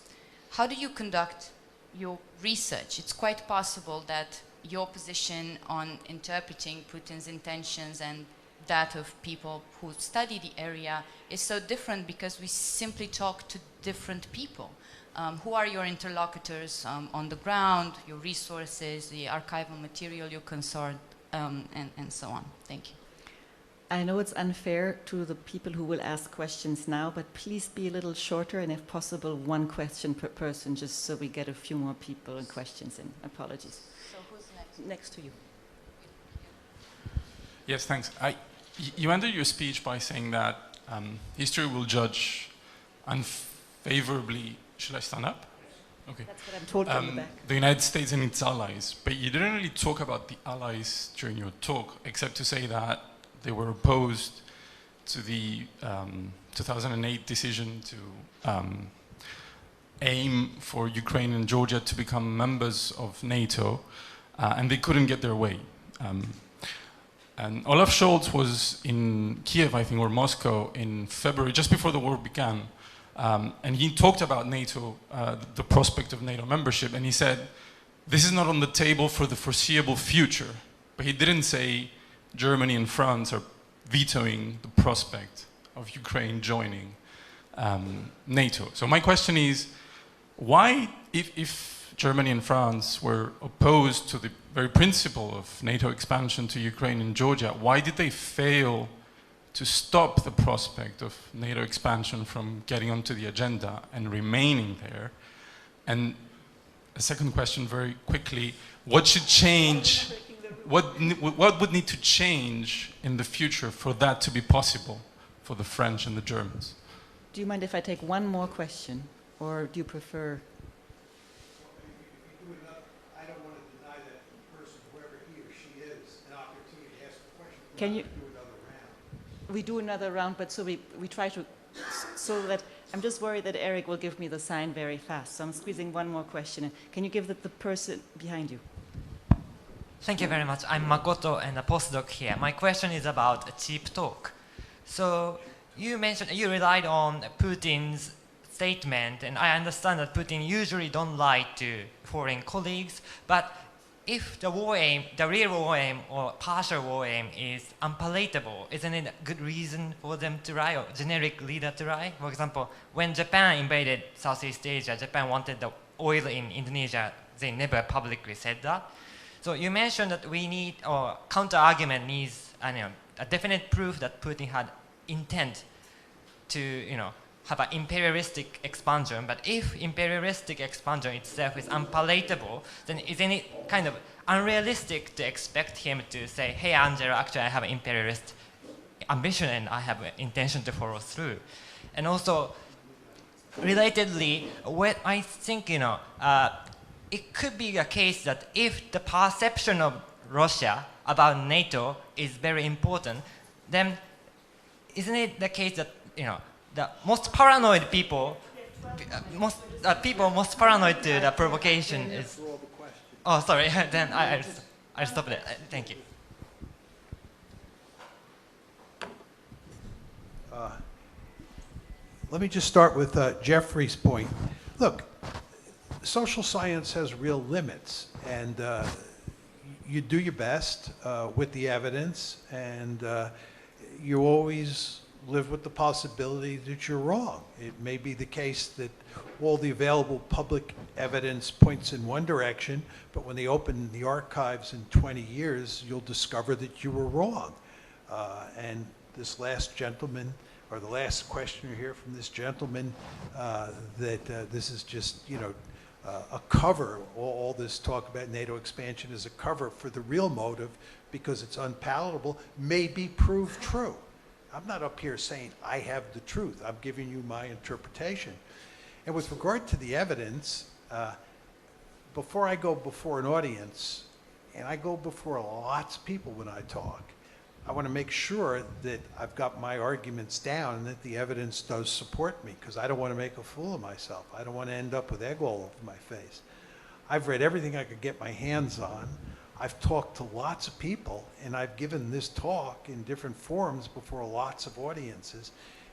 How do you conduct your research? It's quite possible that your position on interpreting Putin's intentions and that of people who study the area is so different because we simply talk to different people. Who are your interlocutors on the ground, your resources, the archival material you consort, and so on? Thank you. I know it's unfair to the people who will ask questions now, but please be a little shorter and if possible, 1 question per person, just so we get a few more people and questions in. Apologies. So who's next? Next to you. Yes, thanks. You ended your speech by saying that history will judge unfavorably. Should I stand up? Okay. That's what I'm told from the back. The United States and its allies, but you didn't really talk about the allies during your talk, except to say that they were opposed to the 2008 decision to aim for Ukraine and Georgia to become members of NATO, and they couldn't get their way. And Olaf Scholz was in Kiev, I think, or Moscow in February, just before the war began. And he talked about NATO, the prospect of NATO membership, and he said, this is not on the table for the foreseeable future. But he didn't say Germany and France are vetoing the prospect of Ukraine joining NATO. So my question is, why, if Germany and France were opposed to the very principle of NATO expansion to Ukraine and Georgia, why did they fail to stop the prospect of NATO expansion from getting onto the agenda and remaining there? And a second question very quickly, what should change, what would need to change in the future for that to be possible for the French and the Germans? Do you mind if I take 1 more question, or do you prefer? I don't want to deny that person, whoever he or she is, an opportunity to ask a question. Can you? Do another round. We do another round, but so we try to, so that, I'm just worried that Eric will give me the sign very fast, so I'm squeezing one more question in. Can you give the person behind you? Thank you very much. I'm Makoto and a postdoc here. My question is about cheap talk. So you mentioned you relied on Putin's statement, and I understand that Putin usually don't lie to foreign colleagues, but if the war aim, the real war aim or partial war aim is unpalatable, isn't it a good reason for them to lie or generic leader to lie? For example, when Japan invaded Southeast Asia, Japan wanted the oil in Indonesia. They never publicly said that. So you mentioned that we need, or counter-argument needs, a definite proof that Putin had intent to, have an imperialistic expansion. But if imperialistic expansion itself is unpalatable, then isn't it kind of unrealistic to expect him to say, hey, Angela, actually I have an imperialist ambition and I have an intention to follow through. And also, relatedly, what I think, it could be a case that if the perception of Russia about NATO is very important, then isn't it the case that, the most paranoid people, most paranoid to the provocation is... Oh, sorry, then I'll stop it. Thank you. Let me just start with Jeffrey's point. Look, social science has real limits, and you do your best with the evidence, and you always live with the possibility that you're wrong. It may be the case that all the available public evidence points in one direction, but when they open the archives in 20 years, you'll discover that you were wrong. And this last gentleman, or the last questioner here from this gentleman, that this is just, a cover, all this talk about NATO expansion is a cover for the real motive because it's unpalatable, may be proved true. I'm not up here saying I have the truth. I'm giving you my interpretation. And with regard to the evidence, before I go before an audience, and I go before lots of people when I talk, I want to make sure that I've got my arguments down and that the evidence does support me, because I don't want to make a fool of myself. I don't want to end up with egg all over my face. I've read everything I could get my hands on. I've talked to lots of people, and I've given this talk in different forums before lots of audiences,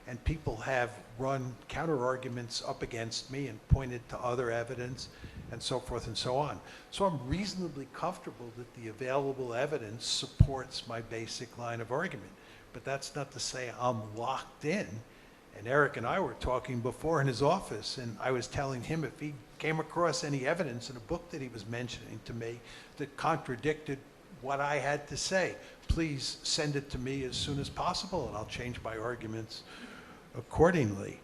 and people have run counter-arguments up against me and pointed to other evidence and so forth and so on. So I'm reasonably comfortable that the available evidence supports my basic line of argument. But that's not to say I'm locked in. And Eric and I were talking before in his office, and I was telling him if he came across any evidence in a book that he was mentioning to me that contradicted what I had to say, please send it to me as soon as possible, and I'll change my arguments accordingly.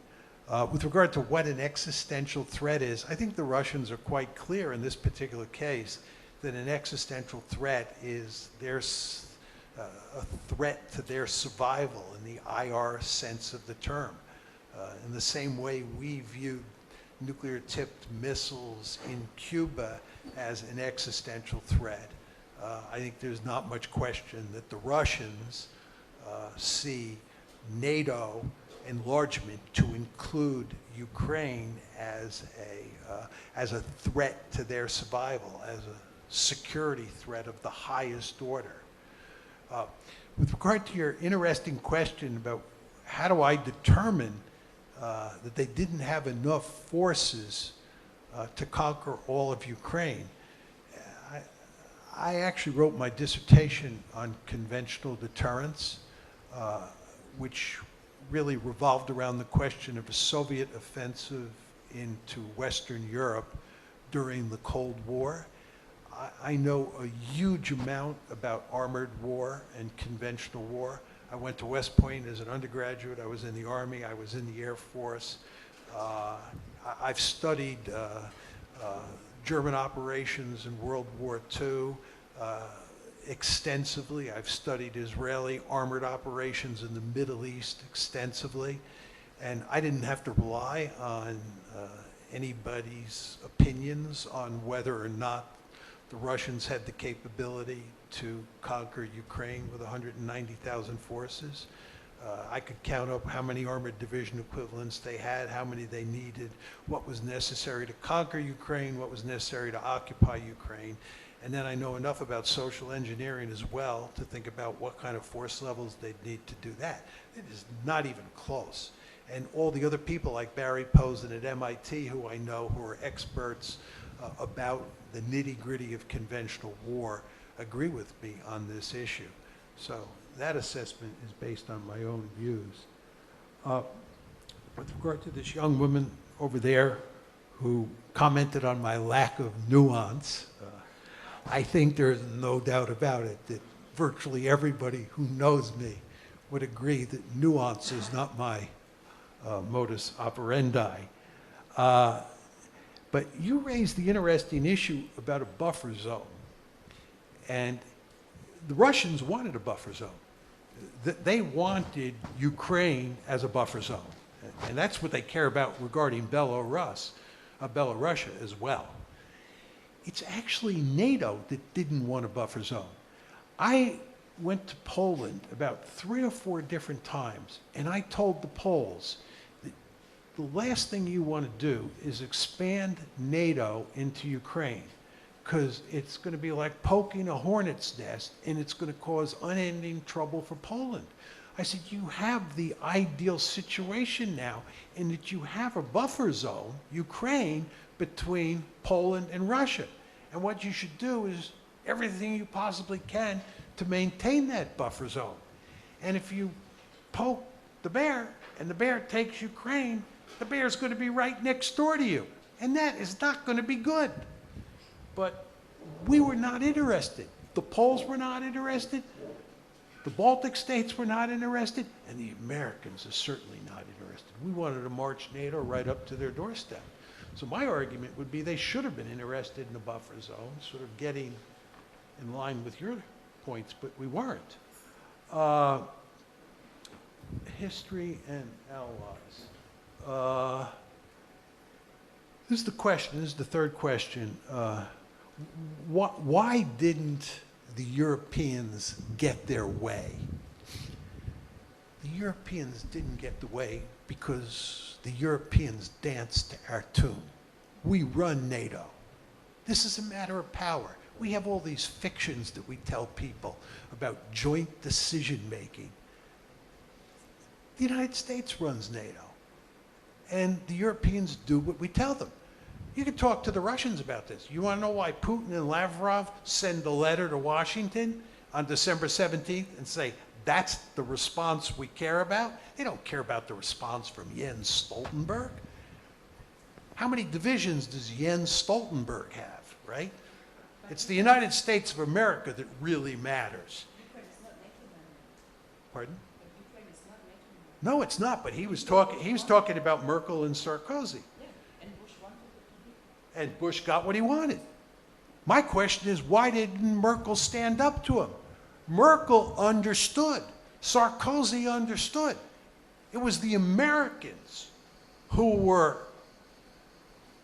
With regard to what an existential threat is, I think the Russians are quite clear in this particular case that an existential threat is a threat to their survival in the IR sense of the term. In the same way we viewed nuclear-tipped missiles in Cuba as an existential threat, I think there's not much question that the Russians see NATO enlargement to include Ukraine as a threat to their survival, as a security threat of the highest order. With regard to your interesting question about how do I determine that they didn't have enough forces to conquer all of Ukraine, I actually wrote my dissertation on conventional deterrence, which really revolved around the question of a Soviet offensive into Western Europe during the Cold War. I know a huge amount about armored war and conventional war. I went to West Point as an undergraduate. I was in the Army. I was in the Air Force. I've studied German operations in World War II extensively. I've studied Israeli armored operations in the Middle East extensively. And I didn't have to rely on anybody's opinions on whether or not the Russians had the capability to conquer Ukraine with 190,000 forces. I could count up how many armored division equivalents they had, how many they needed, what was necessary to conquer Ukraine, what was necessary to occupy Ukraine. And then I know enough about social engineering as well to think about what kind of force levels they'd need to do that. It is not even close. And all the other people like Barry Posen at MIT, who I know, who are experts about the nitty-gritty of conventional war, agree with me on this issue. So that assessment is based on my own views. With regard to this young woman over there who commented on my lack of nuance, I think there's no doubt about it that virtually everybody who knows me would agree that nuance is not my modus operandi. But you raised the interesting issue about a buffer zone. And the Russians wanted a buffer zone. They wanted Ukraine as a buffer zone. And that's what they care about regarding Belarus, Belarusia as well. It's actually NATO that didn't want a buffer zone. I went to Poland about 3 or 4 different times, and I told the Poles that the last thing you want to do is expand NATO into Ukraine, because it's going to be like poking a hornet's nest, and it's going to cause unending trouble for Poland. I said, you have the ideal situation now in that you have a buffer zone, Ukraine, between Poland and Russia. And what you should do is everything you possibly can to maintain that buffer zone. And if you poke the bear and the bear takes Ukraine, the bear's going to be right next door to you. And that is not going to be good. But we were not interested. The Poles were not interested. The Baltic states were not interested. And the Americans are certainly not interested. We wanted to march NATO right up to their doorstep. So my argument would be they should have been interested in the buffer zone, sort of getting in line with your points, but we weren't. History and allies. This is the question, this is the third question. Why didn't the Europeans get their way? The Europeans didn't get the way because the Europeans danced to our tune. We run NATO. This is a matter of power. We have all these fictions that we tell people about joint decision-making. The United States runs NATO, and the Europeans do what we tell them. You can talk to the Russians about this. You want to know why Putin and Lavrov send a letter to Washington on December 17th and say, that's the response we care about? They don't care about the response from Jens Stoltenberg. How many divisions does Jens Stoltenberg have, right? It's the United States of America that really matters. Pardon? No, it's not, but he was talking about Merkel and Sarkozy. And Bush got what he wanted. My question is, why didn't Merkel stand up to him? Merkel understood. Sarkozy understood. It was the Americans who were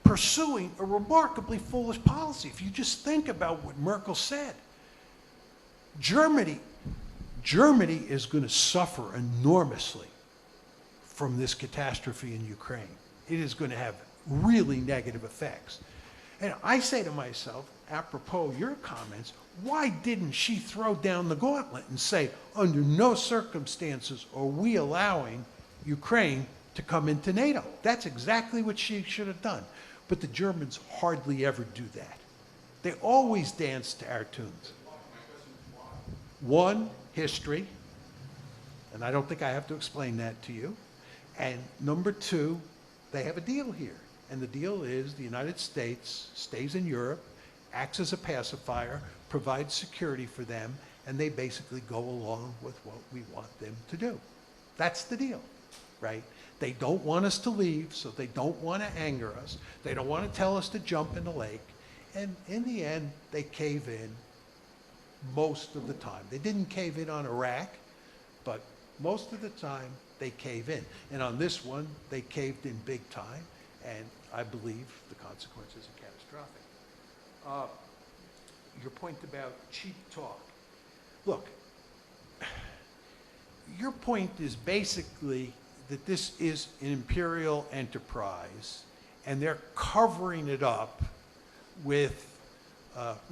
pursuing a remarkably foolish policy. If you just think about what Merkel said, Germany is going to suffer enormously from this catastrophe in Ukraine. It is going to have really negative effects. And I say to myself, apropos your comments, why didn't she throw down the gauntlet and say, under no circumstances are we allowing Ukraine to come into NATO? That's exactly what she should have done. But the Germans hardly ever do that. They always dance to our tunes. One, history, and I don't think I have to explain that to you. And number two, they have a deal here. And the deal is the United States stays in Europe, acts as a pacifier, provides security for them, and they basically go along with what we want them to do. That's the deal, right? They don't want us to leave, so they don't want to anger us. They don't want to tell us to jump in the lake. And in the end, they cave in most of the time. They didn't cave in on Iraq, but most of the time, they cave in. And on this one, they caved in big time. And I believe the consequences are catastrophic. Your point about cheap talk. Look, your point is basically that this is an imperial enterprise, and they're covering it up with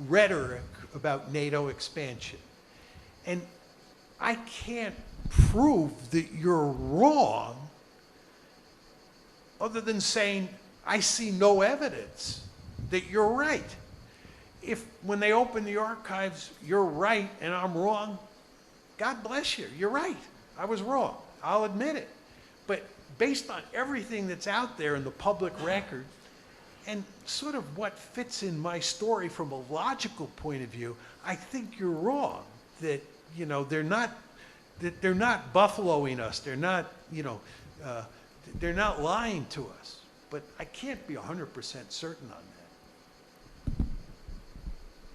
rhetoric about NATO expansion. And I can't prove that you're wrong other than saying, I see no evidence that you're right. If when they open the archives, you're right and I'm wrong, God bless you, you're right. I was wrong, I'll admit it. But based on everything that's out there in the public record, and sort of what fits in my story from a logical point of view, I think you're wrong. That, you know, they're not buffaloing us. They're not, they're not lying to us. But I can't be 100% certain on that.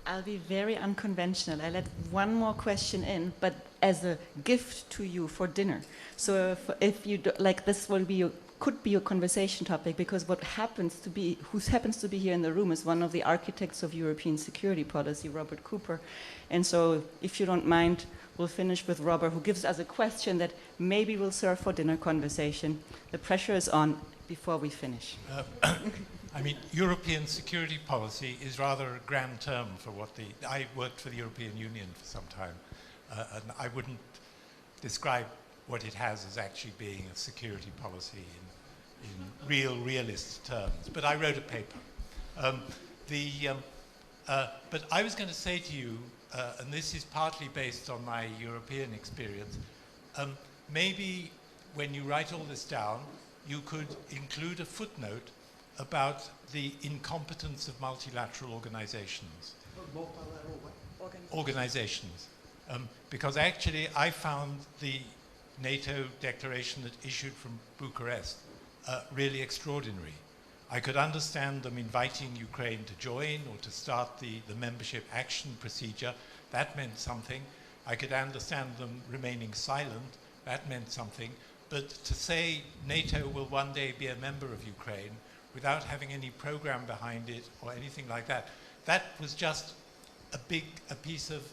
I'll be very unconventional. I let one more question in, but as a gift to you for dinner. So if you do, like, this will be could be a conversation topic, because who happens to be here in the room is one of the architects of European security policy, Robert Cooper. And so if you don't mind, we'll finish with Robert, who gives us a question that maybe will serve for dinner conversation. The pressure is on before we finish. I mean, European security policy is rather a grand term for what I worked for the European Union for some time, and I wouldn't describe what it has as actually being a security policy in realist terms. But I wrote a paper. But I was going to say to you, and this is partly based on my European experience, maybe when you write all this down, you could include a footnote about the incompetence of multilateral organizations. Multilateral what? Organizations. Because actually I found the NATO declaration that issued from Bucharest really extraordinary. I could understand them inviting Ukraine to join or to start the membership action procedure. That meant something. I could understand them remaining silent. That meant something. But to say NATO will one day be a member of Ukraine without having any program behind it or anything like that, that was just a piece of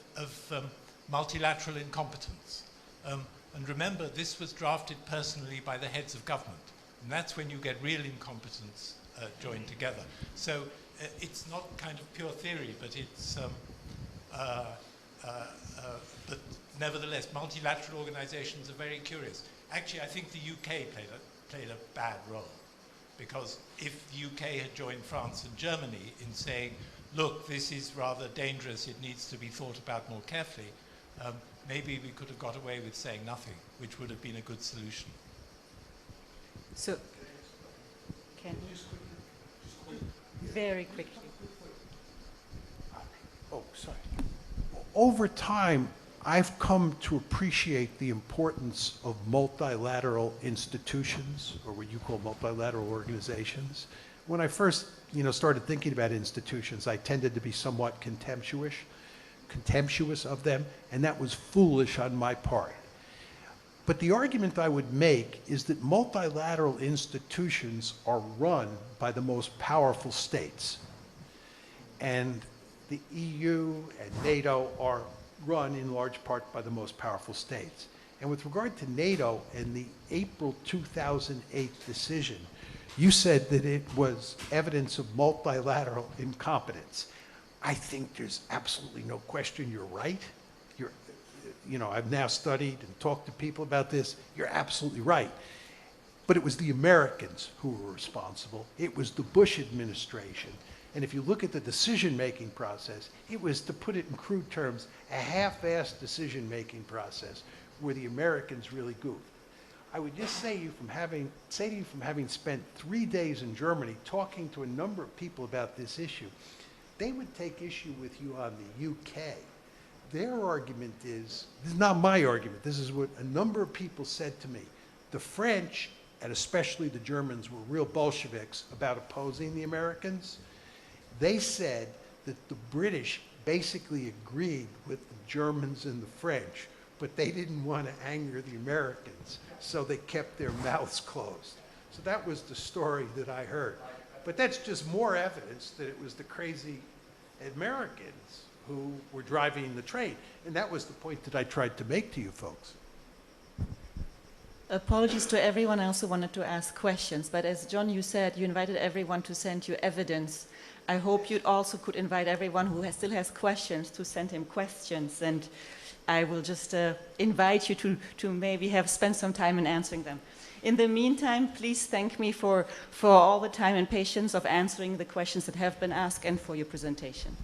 multilateral incompetence. And remember, this was drafted personally by the heads of government. And that's when you get real incompetence joined together. So it's not kind of pure theory, but it's, but nevertheless, multilateral organizations are very curious. Actually, I think the UK played a bad role, because if the UK had joined France and Germany in saying, look, this is rather dangerous, it needs to be thought about more carefully, maybe we could have got away with saying nothing, which would have been a good solution. So, can you very quickly? Oh, sorry. Over time, I've come to appreciate the importance of multilateral institutions, or what you call multilateral organizations. When I first, started thinking about institutions, I tended to be somewhat contemptuous of them, and that was foolish on my part. But the argument I would make is that multilateral institutions are run by the most powerful states. And the EU and NATO are run in large part by the most powerful states. And with regard to NATO and the April 2008 decision, you said that it was evidence of multilateral incompetence. I think there's absolutely no question you're right. I've now studied and talked to people about this. You're absolutely right. But it was the Americans who were responsible. It was the Bush administration. And if you look at the decision-making process, it was, to put it in crude terms, a half-assed decision-making process where the Americans really goofed. I would just say to you from having spent 3 days in Germany talking to a number of people about this issue, they would take issue with you on the UK. Their argument is, this is not my argument, this is what a number of people said to me. The French, and especially the Germans, were real Bolsheviks about opposing the Americans. They said that the British basically agreed with the Germans and the French, but they didn't want to anger the Americans, so they kept their mouths closed. So that was the story that I heard. But that's just more evidence that it was the crazy Americans who were driving the train. And that was the point that I tried to make to you folks. Apologies to everyone else who wanted to ask questions, but as John, you said, you invited everyone to send you evidence. I hope you also could invite everyone who still has questions to send him questions, and I will just invite you to maybe spend some time in answering them. In the meantime, please thank me for all the time and patience of answering the questions that have been asked and for your presentation.